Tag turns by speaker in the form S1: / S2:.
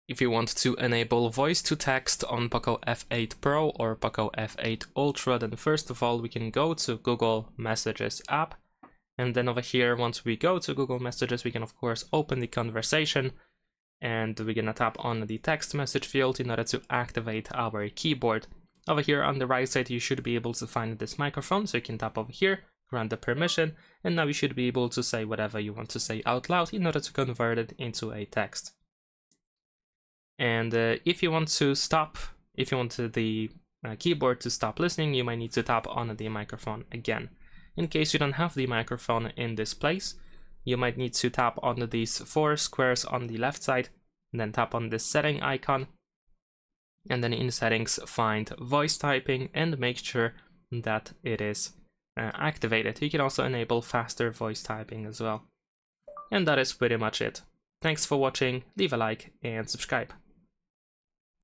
S1: If you want to enable voice to text on POCO F8 Pro or POCO F8 Ultra, then first of all we can go to Google Messages app, and then over here, once we go to Google Messages, we can of course open the conversation, and we're gonna tap on the text message field in order to activate our keyboard. Over here on the right side you should be able to find this microphone, so you can tap over here, grant the permission, and now you should be able to say whatever you want to say out loud in order to convert it into a text. And if you want the keyboard to stop listening, you might need to tap on the microphone again. In case you don't have the microphone in this place, you might need to tap on these 4 squares on the left side, and then tap on this setting icon, and then in settings find voice typing and make sure that it is activated. You can also enable faster voice typing as well. And that is pretty much it. Thanks for watching, leave a like and subscribe.